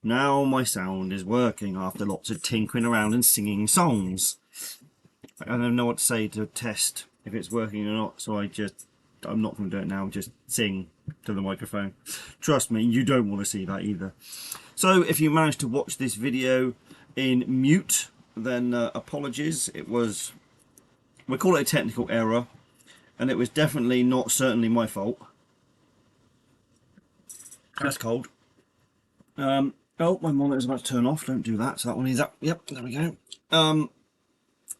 Now my sound is working after lots of tinkering around and singing songs. I don't know what to say to test if it's working or not, so I'm not going to do it now, just sing to the microphone. Trust me, you don't want to see that either. So if you managed to watch this video in mute, then apologies. It was, we call it a technical error, and it was definitely not certainly my fault. That's cold. Oh, my monitor's about to turn off. Don't do that. So that one is up. Yep, there we go.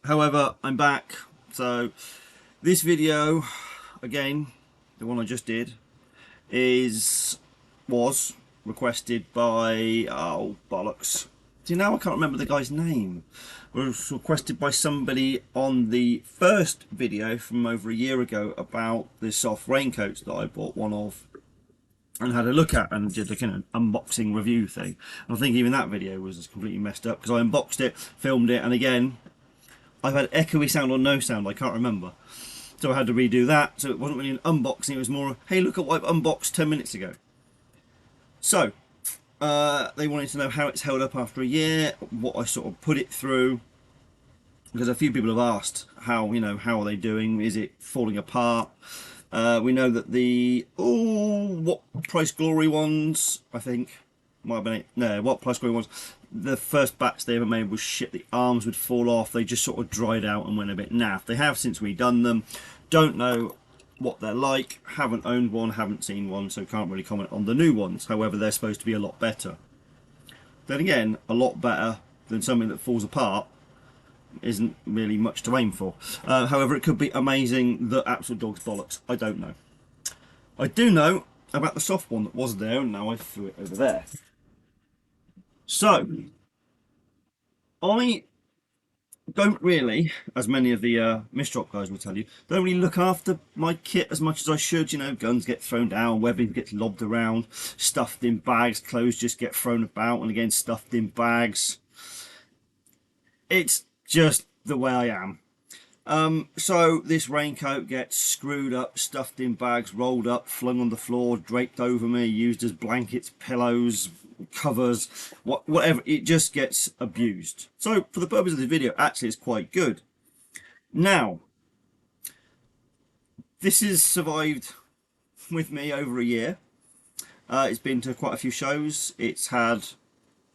However, I'm back. So this video, again, the one I just did, was requested by, oh bollocks. See, now I can't remember the guy's name. It was requested by somebody on the first video from over a year ago about the SOF raincoats that I bought one of and had a look at and did like an unboxing review thing. And I think even that video was completely messed up because I unboxed it, filmed it, and again, I've had echoey sound or no sound, I can't remember. So I had to redo that, so it wasn't really an unboxing, it was more, hey, look at what I've unboxed 10 minutes ago. So, they wanted to know how it's held up after a year, what I sort of put it through, because a few people have asked how, you know, how are they doing, is it falling apart? We know that the, what Price Glory ones, I think, might have been it, no, what Price Glory ones, the first batch they ever made was shit, the arms would fall off, they just sort of dried out and went a bit naff. They have since redone them, don't know what they're like, haven't owned one, haven't seen one, so can't really comment on the new ones. However, they're supposed to be a lot better. Then again, a lot better than something that falls apart isn't really much to aim for. However, it could be amazing, the absolute dog's bollocks, I don't know. I do know about the soft one that was there, and now I threw it over there. So, I don't really, as many of the Mistrop guys will tell you, don't really look after my kit as much as I should. You know, guns get thrown down, webbing gets lobbed around, stuffed in bags, clothes just get thrown about and again stuffed in bags. It's just the way I am. So this raincoat gets screwed up, stuffed in bags, rolled up, flung on the floor, draped over me, used as blankets, pillows, covers, whatever. It just gets abused. So for the purpose of the video, actually it's quite good. Now, this has survived with me over a year. It's been to quite a few shows. It's had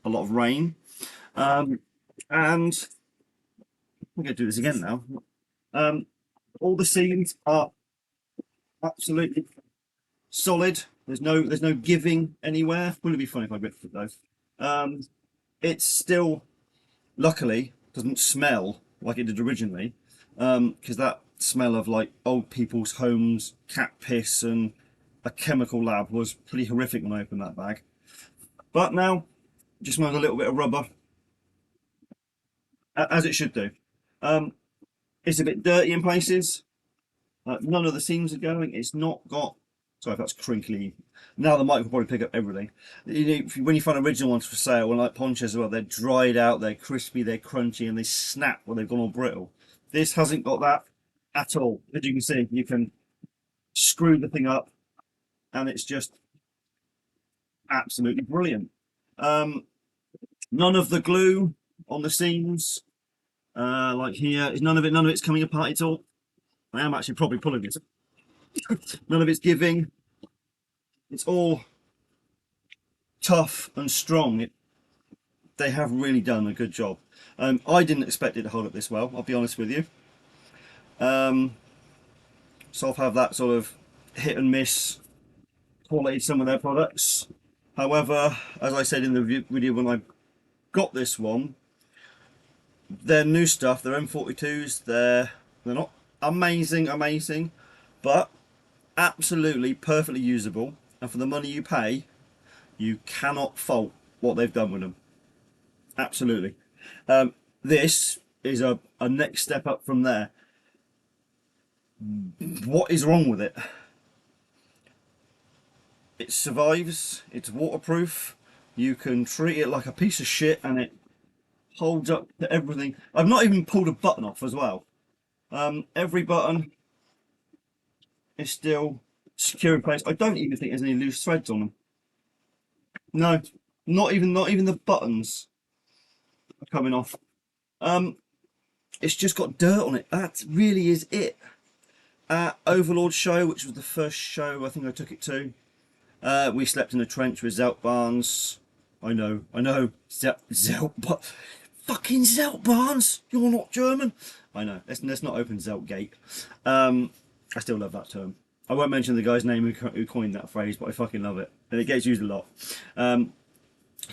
a lot of rain. And I'm going to do this again now. All the seams are absolutely solid. There's no giving anywhere. Wouldn't it be funny if I ripped it though? It's still, luckily, doesn't smell like it did originally, because that smell of like old people's homes, cat piss, and a chemical lab was pretty horrific when I opened that bag. But now, it just smells a little bit of rubber, as it should do. It's a bit dirty in places. None of the seams are going. It's not got, sorry if that's crinkly. Now the mic will probably pick up everything. When you find original ones for sale, well, like ponchos as well, they're dried out, they're crispy, they're crunchy, and they snap when they've gone all brittle. This hasn't got that at all. As you can see, you can screw the thing up, and it's just absolutely brilliant. None of the glue on the seams, like here, none of it's coming apart at all. I am actually probably pulling this. None of it's giving. It's all tough and strong. They have really done a good job. I didn't expect it to hold up this well, I'll be honest with you. SOF have that sort of hit and miss quality some of their products. However, as I said in the video when I got this one, their new stuff, their M42s, they're not amazing, but absolutely perfectly usable, and for the money you pay, you cannot fault what they've done with them. Absolutely. This is a next step up from there. What is wrong with it? It survives, it's waterproof, you can treat it like a piece of shit and it holds up to everything. I've not even pulled a button off as well. Every button is still secure in place. I don't even think there's any loose threads on them. No, Not even the buttons are coming off. It's just got dirt on it. That really is it. Overlord show, which was the first show I think I took it to. We slept in a trench with Zelt Barnes. I know. Zelt, but fucking Zelt Barnes. You're not German. I know. Let's not open Zelt Gate. I still love that term. I won't mention the guy's name who coined that phrase, but I fucking love it, and it gets used a lot. So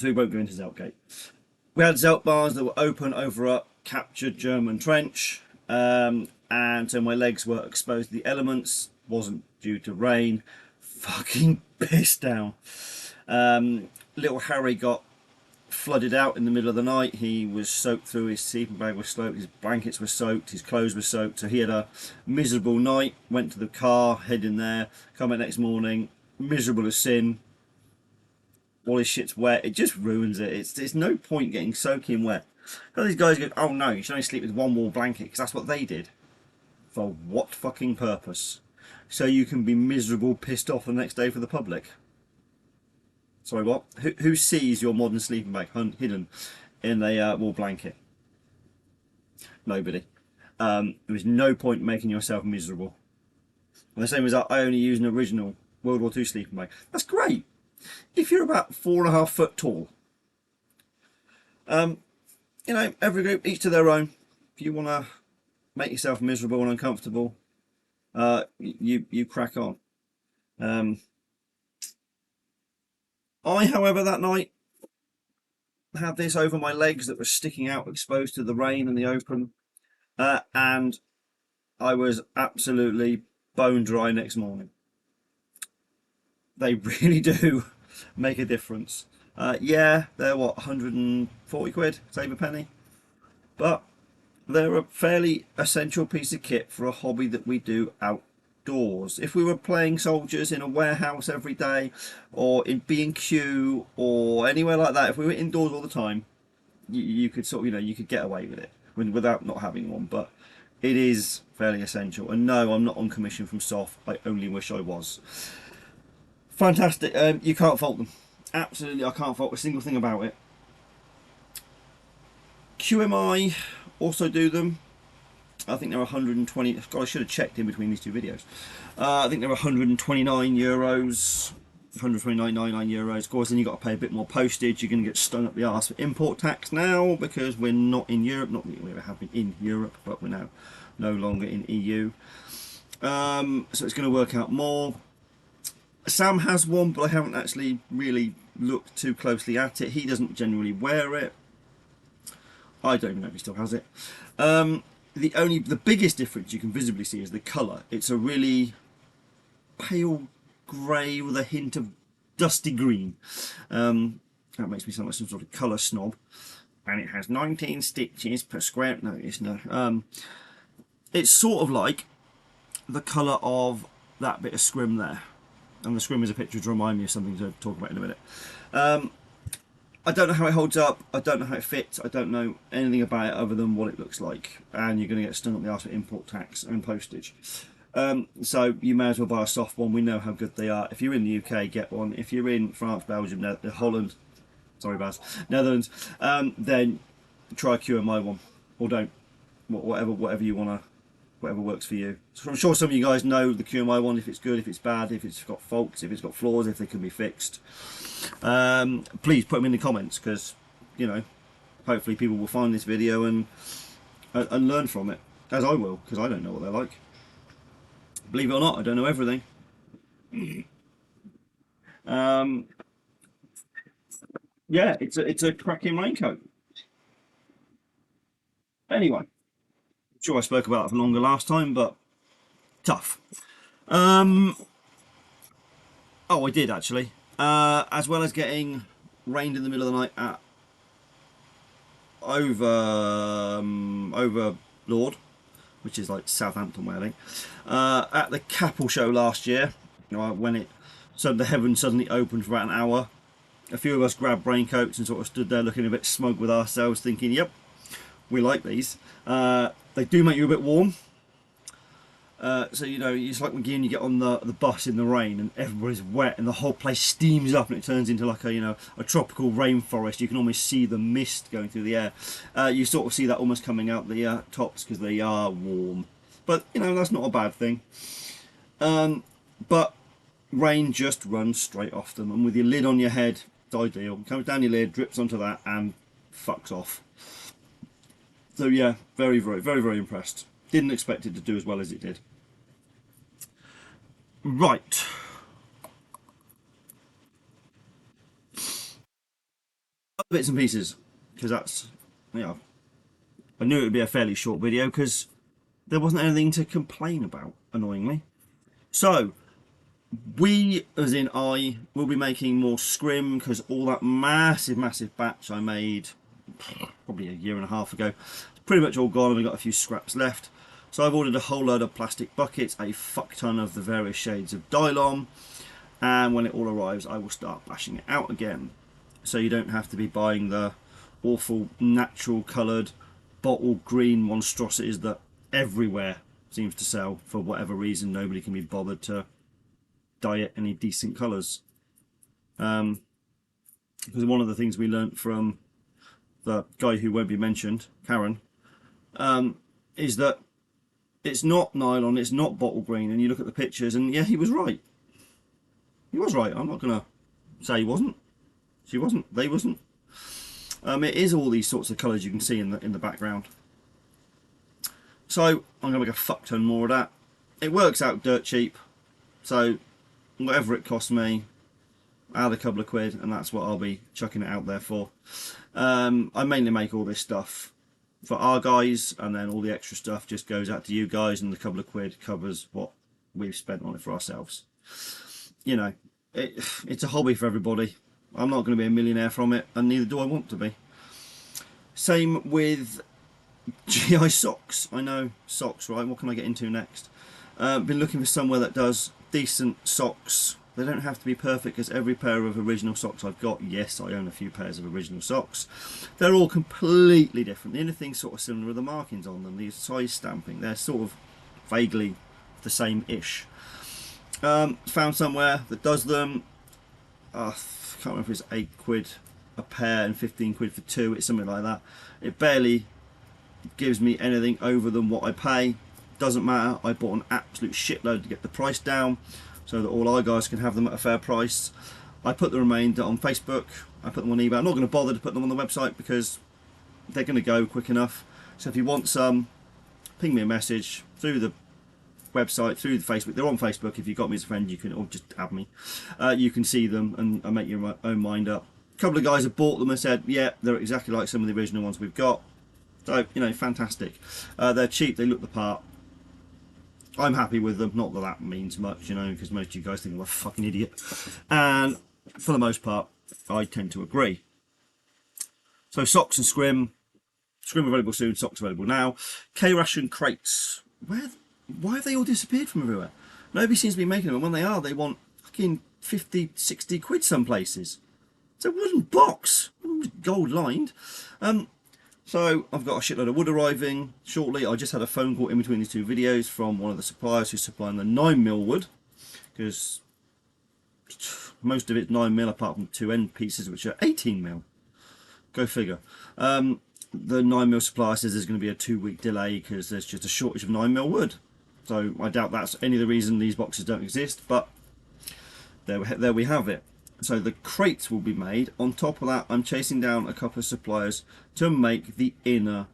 we won't go into Zelt Gate. We had Zelt Barnes that were open over a captured German trench, and so my legs were exposed to the elements. Wasn't due to rain. Fucking pissed down. Little Harry got flooded out in the middle of the night. He was soaked through, his sleeping bag was soaked, his blankets were soaked, his clothes were soaked, so he had a miserable night. Went to the car, head in there, come back next morning, miserable as sin. All his shit's wet. It just ruins it. There's no point getting soaking wet. Because these guys go, oh no, you should only sleep with one warm blanket, because that's what they did. For what fucking purpose? So you can be miserable, pissed off the next day for the public. Sorry, what? Who sees your modern sleeping bag hidden in a wool blanket? Nobody. There is no point making yourself miserable. And the same as I only use an original World War II sleeping bag. That's great. If you're about 4.5 foot tall, you know, every group, each to their own. If you want to make yourself miserable and uncomfortable, you crack on. I, however, that night had this over my legs that was sticking out, exposed to the rain and the open, and I was absolutely bone dry next morning. They really do make a difference. Yeah, they're what, 140 quid, save a penny, but they're a fairly essential piece of kit for a hobby that we do outdoors. If we were playing soldiers in a warehouse every day, or in B&Q, or anywhere like that, if we were indoors all the time, you could sort of, you know, you could get away with it without not having one. But it is fairly essential. And no, I'm not on commission from SOF. I only wish I was. Fantastic. You can't fault them. Absolutely, I can't fault a single thing about it. QMI also do them. I think they're 120. God, I should have checked in between these two videos. I think they're 129 euros, 129.99 euros. Of course, then you've got to pay a bit more postage. You're going to get stung up the arse for import tax now, because we're not in Europe. Not that we ever have been in Europe, but we're now no longer in EU. So it's going to work out more. Sam has one, but I haven't actually really looked too closely at it. He doesn't generally wear it. I don't even know if he still has it. The biggest difference you can visibly see is the colour. It's a really pale grey with a hint of dusty green. That makes me sound like some sort of colour snob. And it has 19 stitches per square. No, it's not. It's sort of like the colour of that bit of scrim there. And the scrim is a picture to remind me of something to talk about in a minute. I don't know how it holds up. I don't know how it fits. I don't know anything about it other than what it looks like. And you're going to get stung up the arse for import tax and postage. So you may as well buy a soft one. We know how good they are. If you're in the UK, get one. If you're in France, Belgium, Holland, sorry, Baz, Netherlands, then try a QMI one, or don't. Whatever you want to. Whatever works for you. So I'm sure some of you guys know the QMI one, if it's good, if it's bad, if it's got faults, if it's got flaws, if they can be fixed. Please put them in the comments, because, you know, hopefully people will find this video and learn from it, as I will, because I don't know what they're like. Believe it or not, I don't know everything. Yeah, it's a cracking raincoat. Anyway. Sure, I spoke about it for longer last time, but tough. Oh, I did actually. As well as getting rained in the middle of the night at Overlord, which is like Southampton way, I think. At the Capel show last year, when the heavens suddenly opened for about an hour. A few of us grabbed raincoats and sort of stood there looking a bit smug with ourselves, thinking, "Yep, we like these." They do make you a bit warm. So, you know, it's like when you get on the bus in the rain and everybody's wet and the whole place steams up and it turns into like a, you know, a tropical rainforest. You can almost see the mist going through the air. You sort of see that almost coming out the tops because they are warm. But, you know, that's not a bad thing. But rain just runs straight off them. And with your lid on your head, it's ideal. Comes down your lid, drips onto that and fucks off. So, yeah, very, very, very, very impressed. Didn't expect it to do as well as it did. Right. Other bits and pieces, because that's, you know, I knew it would be a fairly short video because there wasn't anything to complain about, annoyingly. So, we, as in I, will be making more scrim because all that massive batch I made probably a year and a half ago, it's pretty much all gone and we've got a few scraps left. So I've ordered a whole load of plastic buckets, a fuck ton of the various shades of Dylon, and when it all arrives I will start bashing it out again. So you don't have to be buying the awful natural coloured bottle green monstrosities that everywhere seems to sell. For whatever reason, nobody can be bothered to dye it any decent colours. Because one of the things we learnt from the guy who won't be mentioned, Karen, is that it's not nylon, it's not bottle green, and you look at the pictures and yeah, he was right. He was right. I'm not going to say he wasn't. She wasn't. They wasn't. It is all these sorts of colours you can see in the background. So I'm going to make a fuck ton more of that. It works out dirt cheap. So whatever it costs me, add a couple of quid, and that's what I'll be chucking it out there for. I mainly make all this stuff for our guys, and then all the extra stuff just goes out to you guys, and the couple of quid covers what we've spent on it for ourselves. You know, it's a hobby for everybody. I'm not going to be a millionaire from it, and neither do I want to be. Same with GI socks. I know, socks, right? What can I get into next? Been looking for somewhere that does decent socks. They don't have to be perfect, because every pair of original socks I've got, yes, I own a few pairs of original socks, they're all completely different. The only thing sort of similar are the markings on them, the size stamping. They're sort of vaguely the same-ish. Found somewhere that does them. I can't remember if it's 8 quid a pair and 15 quid for 2. It's something like that. It barely gives me anything over than what I pay. Doesn't matter. I bought an absolute shitload to get the price down, so that all our guys can have them at a fair price. I put the remainder on Facebook, I put them on eBay. I'm not going to bother to put them on the website because they're going to go quick enough. So if you want some, ping me a message through the website, through the Facebook. They're on Facebook. If you've got me as a friend, you can, or just add me. You can see them and make your own mind up. A couple of guys have bought them and said, yeah, they're exactly like some of the original ones we've got. So, you know, fantastic. They're cheap, they look the part. I'm happy with them. Not that that means much, you know, because most of you guys think I'm a fucking idiot. And for the most part, I tend to agree. So socks and scrim. Scrim available soon, socks available now. K-ration crates. Why have they all disappeared from everywhere? Nobody seems to be making them. And when they are, they want fucking 50, 60 quid some places. It's a wooden box. Gold lined. So I've got a shitload of wood arriving shortly. I just had a phone call in between these two videos from one of the suppliers who's supplying the 9mm wood, because most of it's 9mm apart from 2 end pieces which are 18mm. Go figure. The 9mm supplier says there's going to be a 2-week delay because there's just a shortage of 9mm wood. So I doubt that's any of the reason these boxes don't exist, but there we have it. So the crates will be made. On top of that, I'm chasing down a couple of suppliers to make the inner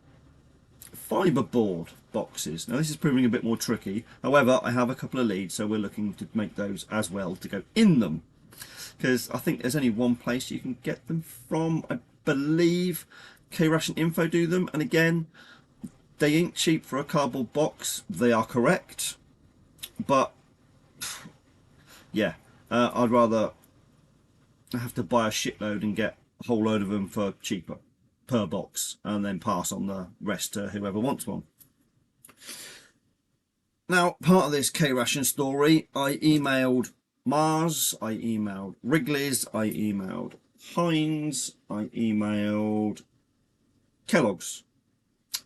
fiberboard boxes. Now this is proving a bit more tricky. However, I have a couple of leads, so we're looking to make those as well to go in them. Because I think there's only one place you can get them from. I believe K-Ration Info do them. And again, they ain't cheap for a cardboard box. They are correct. But, yeah, I'd rather have to buy a shitload and get a whole load of them for cheaper per box, and then pass on the rest to whoever wants one. Now, part of this K-Ration story, I emailed Mars, I emailed Wrigley's, I emailed Heinz, I emailed Kellogg's,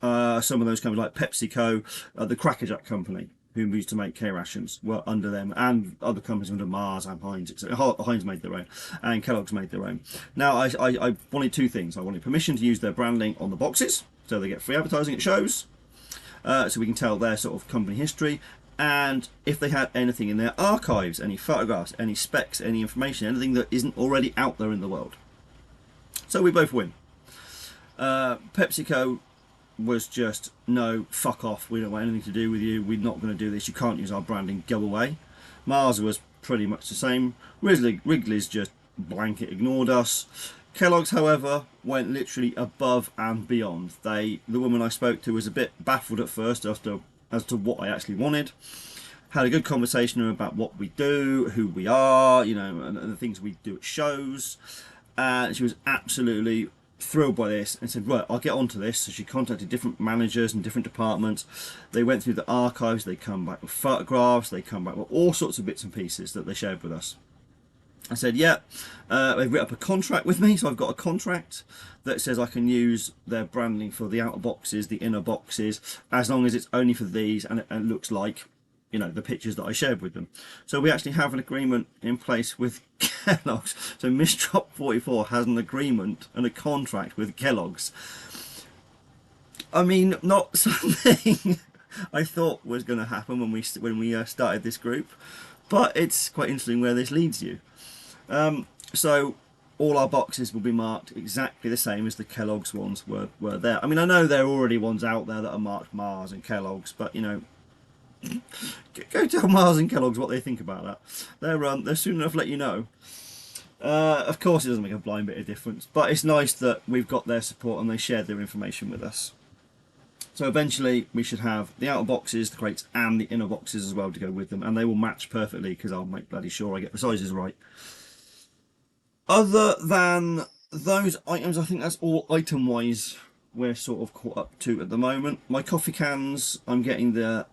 some of those companies like PepsiCo, the Cracker Jack company, who used to make K rations were under them, and other companies under Mars and Heinz, etc. Heinz made their own, and Kellogg's made their own. Now, I wanted two things. I wanted permission to use their branding on the boxes, so they get free advertising at shows, so we can tell their sort of company history. And if they had anything in their archives, any photographs, any specs, any information, anything that isn't already out there in the world. So we both win. PepsiCo was just, no, fuck off, we don't want anything to do with you, we're not going to do this, you can't use our branding, go away. Mars was pretty much the same. Wrigley's just blanket ignored us. Kellogg's, however, went literally above and beyond. The woman I spoke to was a bit baffled at first as to what I actually wanted. Had a good conversation about what we do, who we are, you know, and the things we do at shows. And she was absolutely thrilled by this and said, right, I'll get onto this. So she contacted different managers and different departments. They went through the archives, they come back with photographs, they come back with all sorts of bits and pieces that they shared with us. I said, yeah, they've written up a contract with me, so I've got a contract that says I can use their branding for the outer boxes, the inner boxes, as long as it's only for these and it looks like, you know, the pictures that I shared with them. So we actually have an agreement in place with Kellogg's. So Mistrop 44 has an agreement and a contract with Kellogg's. I mean, not something I thought was going to happen when we started this group, but it's quite interesting where this leads you. So all our boxes will be marked exactly the same as the Kellogg's ones were there. I mean, I know there are already ones out there that are marked Mars and Kellogg's, but you know, go tell Mars and Kellogg's what they think about that. They're soon enough let you know. Of course it doesn't make a blind bit of difference, but it's nice that we've got their support and they shared their information with us. So eventually we should have the outer boxes, the crates, and the inner boxes as well to go with them, and they will match perfectly because I'll make bloody sure I get the sizes right. Other than those items, I think that's all item-wise we're sort of caught up to at the moment. My coffee cans, I'm getting the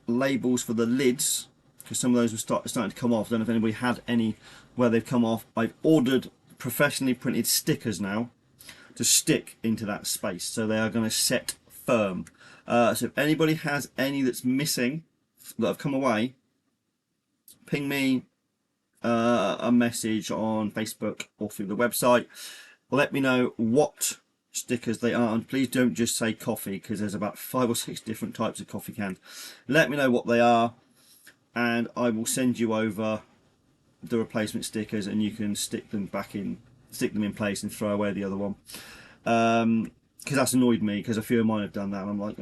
labels for the lids because some of those were starting to come off. I don't know if anybody had any where they've come off. I've ordered professionally printed stickers now to stick into that space, so they are going to set firm. So if anybody has any that's missing that have come away, ping me a message on Facebook or through the website. Let me know what stickers they are, and please don't just say coffee because there's about 5 or 6 different types of coffee cans. Let me know what they are and I will send you over the replacement stickers and you can stick them in place and throw away the other one. Because that's annoyed me because a few of mine have done that and I'm like,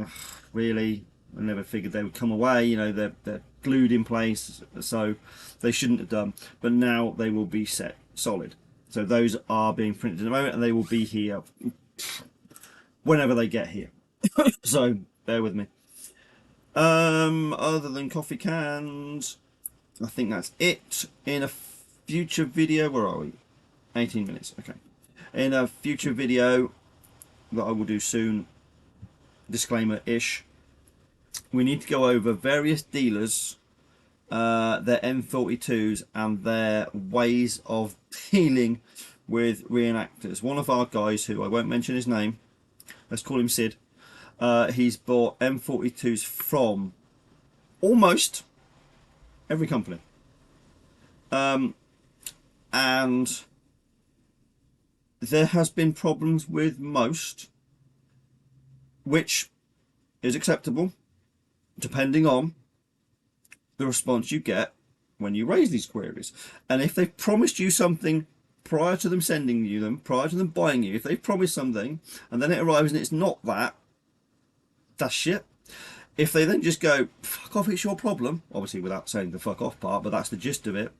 really? I never figured they would come away, you know, they're glued in place, so they shouldn't have done, but now they will be set solid. So those are being printed in a moment and they will be here whenever they get here. So bear with me. Other than coffee cans, I think that's it. In a future video, where are we? 18 minutes, okay. In a future video that I will do soon, disclaimer-ish, we need to go over various dealers, their M42s and their ways of dealing with reenactors. One of our guys, who I won't mention his name, let's call him Sid, he's bought M42s from almost every company. And there has been problems with most, which is acceptable depending on the response you get when you raise these queries. And if they've promised you something prior to them sending you them, prior to them buying you, if they've promised something and then it arrives and it's not that, that's shit. If they then just go, fuck off, it's your problem, obviously without saying the fuck off part, but that's the gist of it,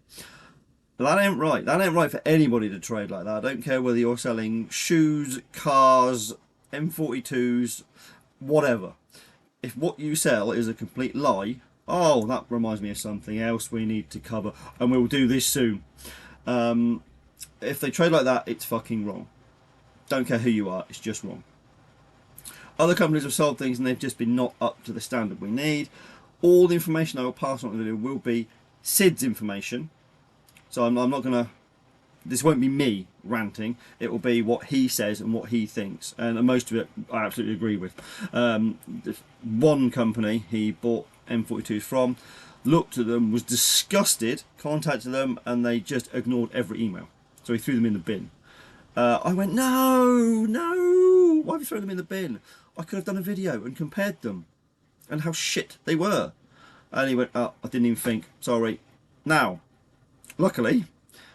but that ain't right. That ain't right for anybody to trade like that. I don't care whether you're selling shoes, cars, M42s, whatever. If what you sell is a complete lie, oh, that reminds me of something else we need to cover, and we'll do this soon. If they trade like that, it's fucking wrong. Don't care who you are, it's just wrong. Other companies have sold things and they've just been not up to the standard we need. All the information I will pass on to you will be Sid's information. So I'm not going to, this won't be me ranting, it will be what he says and what he thinks, and most of it I absolutely agree with. One company, he bought M42s from, looked at them, was disgusted, contacted them, and they just ignored every email. So he threw them in the bin. I went, no, why have you thrown them in the bin? I could have done a video and compared them and how shit they were. And he went, oh, I didn't even think, sorry. Now, luckily,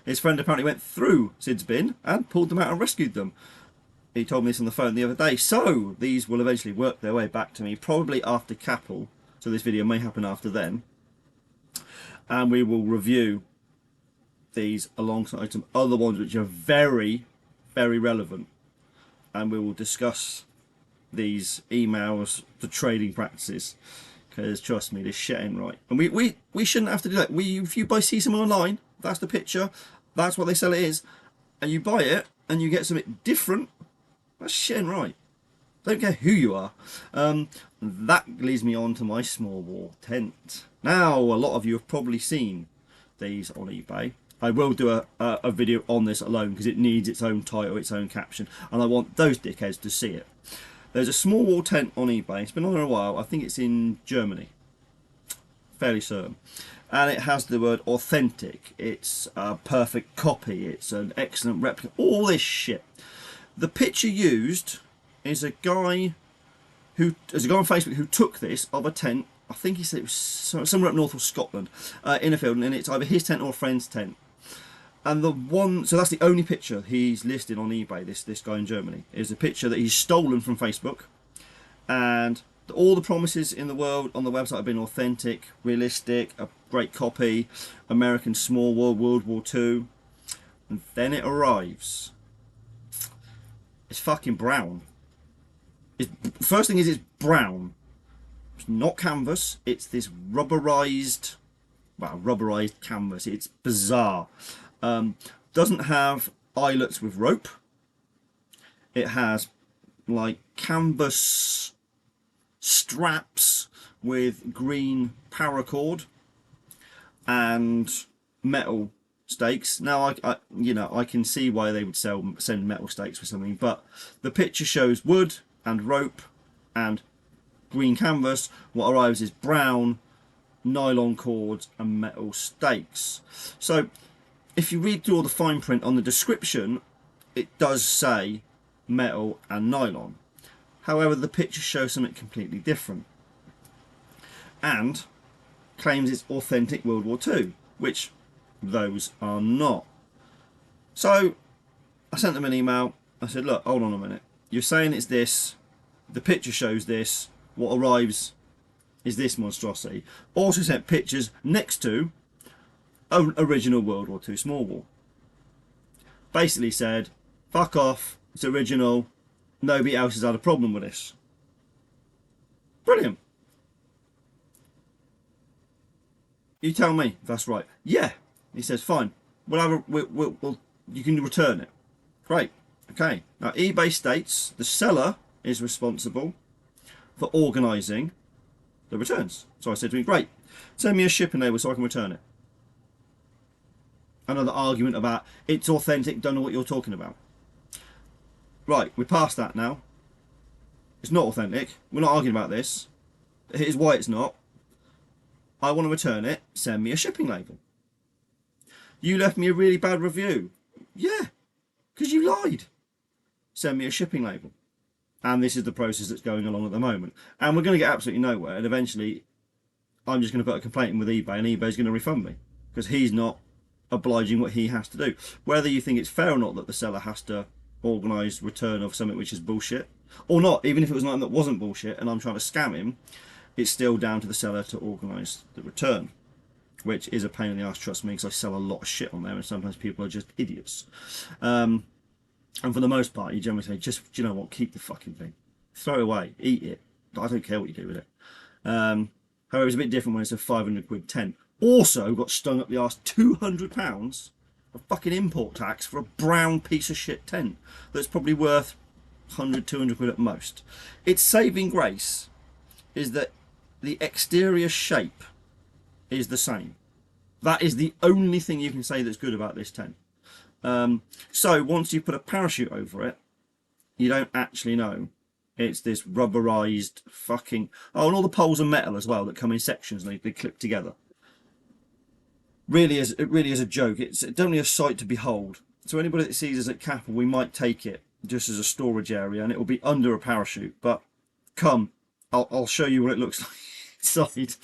his friend apparently went through Sid's bin and pulled them out and rescued them. He told me this on the phone the other day. So these will eventually work their way back to me, probably after Capel. So this video may happen after then. And we will review these alongside some other ones which are very, very relevant. And we will discuss these emails, the trading practices. Because trust me, this shit ain't right. And we shouldn't have to do that. If you see someone online, that's the picture, that's what they sell it is, and you buy it and you get something different, that's shit ain't right. Don't care who you are. That leads me on to my small wall tent. Now, a lot of you have probably seen these on eBay. I will do a video on this alone because it needs its own title, its own caption, and I want those dickheads to see it. There's a small wall tent on eBay. It's been on a while. I think it's in Germany. Fairly certain. And it has the word authentic. It's a perfect copy. It's an excellent replica. All this shit. The picture used is a guy on Facebook who took this of a tent. I think he said it was somewhere up north of Scotland, in a field, and it's either his tent or a friend's tent. And so that's the only picture he's listed on eBay, this guy in Germany, is a picture that he's stolen from Facebook. And all the promises in the world on the website have been authentic, realistic, a great copy, American small wall, World War II. And then it arrives. It's fucking brown. First thing is it's brown. It's not canvas, it's this rubberized canvas. It's bizarre. Doesn't have eyelets with rope. It has like canvas straps with green paracord and metal stakes. Now I can see why they would send metal stakes for something, but the picture shows wood and rope and green canvas. What arrives is brown nylon cords and metal stakes. So if you read through all the fine print on the description, it does say metal and nylon. However, the picture shows something completely different and claims it's authentic World War II, which those are not. So I sent them an email. I said, look, hold on a minute. You're saying it's this. The picture shows this. What arrives is this monstrosity. Also sent pictures next to original World War II small wall. Basically said, fuck off, it's original, nobody else has had a problem with this. Brilliant. You tell me if that's right. Yeah. He says, fine, you can return it. Great. Okay. Now eBay states the seller is responsible for organising the returns. So I said to him, great, send me a shipping label so I can return it. Another argument about it's authentic, don't know what you're talking about. Right, we're past that now. It's not authentic. We're not arguing about this. Here's why it's not. I want to return it. Send me a shipping label. You left me a really bad review. Yeah, because you lied. Send me a shipping label. And this is the process that's going along at the moment. And we're going to get absolutely nowhere. And eventually, I'm just going to put a complaint in with eBay, and eBay's going to refund me because he's not obliging what he has to do. Whether you think it's fair or not that the seller has to organise return of something which is bullshit, or not, even if it was something that wasn't bullshit and I'm trying to scam him, it's still down to the seller to organise the return, which is a pain in the arse, trust me, because I sell a lot of shit on there and sometimes people are just idiots. And for the most part, you generally say, just, do you know what, keep the fucking thing. Throw it away, eat it. I don't care what you do with it. However, it's a bit different when it's a 500 quid tent. Also got stung up the arse £200 of fucking import tax for a brown piece of shit tent that's probably worth 100, 200 quid at most. Its saving grace is that the exterior shape is the same. That is the only thing you can say that's good about this tent. So once you put a parachute over it, you don't actually know It's this rubberized fucking... Oh, and all the poles are metal as well that come in sections and they clip together. It really is a joke. It's only a sight to behold. So anybody that sees us at Capel, we might take it just as a storage area, and it will be under a parachute. But come, I'll show you what it looks like inside.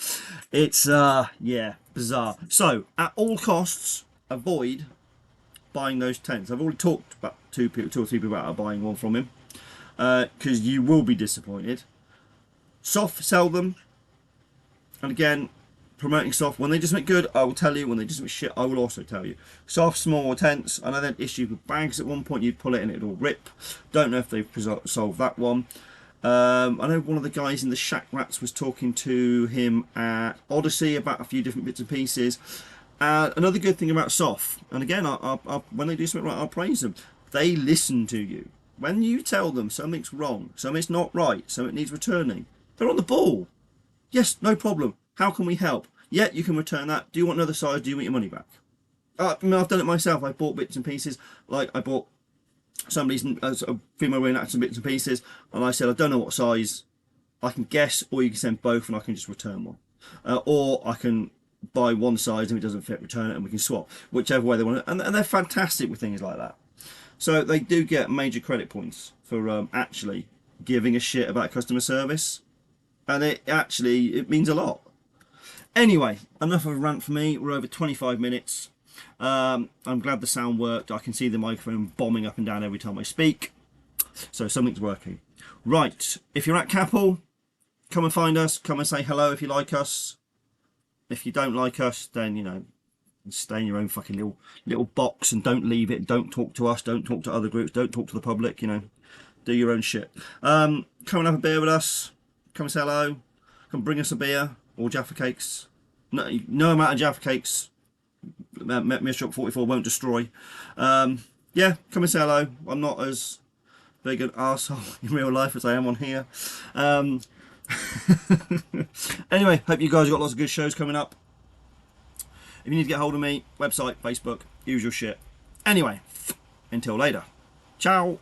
It's yeah, bizarre. So at all costs, avoid buying those tents. I've already talked about two or three people about buying one from him, because you will be disappointed. SOF sell them, and again, promoting SOF, when they just make good, I will tell you. When they just make shit, I will also tell you. SOF small tents, and I then issued with bags at one point. You'd pull it and it'd all rip. Don't know if they've solved that one. I know one of the guys in the Shack Rats was talking to him at Odyssey about a few different bits and pieces. Another good thing about SOF, and again, when they do something right, I'll praise them. They listen to you. When you tell them something's wrong, something's not right, something needs returning, they're on the ball. Yes, no problem. How can we help? Yeah, you can return that. Do you want another size? Do you want your money back? I mean, I've done it myself. I bought bits and pieces. Like I bought somebody's a female wearing out some bits and pieces, and I said I don't know what size. I can guess, or you can send both, and I can just return one, or I can buy one size and if it doesn't fit, return it, and we can swap, whichever way they want it. And they're fantastic with things like that. So they do get major credit points for actually giving a shit about customer service, and it means a lot. Anyway, enough of a rant for me. We're over 25 minutes. I'm glad the sound worked. I can see the microphone bombing up and down every time I speak, so something's working. Right, if you're at Capel, come and find us. Come and say hello if you like us. If you don't like us, then, you know, stay in your own fucking little box and don't leave it. Don't talk to us. Don't talk to other groups. Don't talk to the public. You know, do your own shit. Come and have a beer with us. Come and say hello. Come bring us a beer or Jaffa cakes. No amount of Jaffa cakes Mr. 44 won't destroy. Yeah, come and say hello. I'm not as big an arsehole in real life as I am on here. Anyway, hope you guys got lots of good shows coming up. If you need to get hold of me, website, Facebook, usual shit. Anyway, until later. Ciao.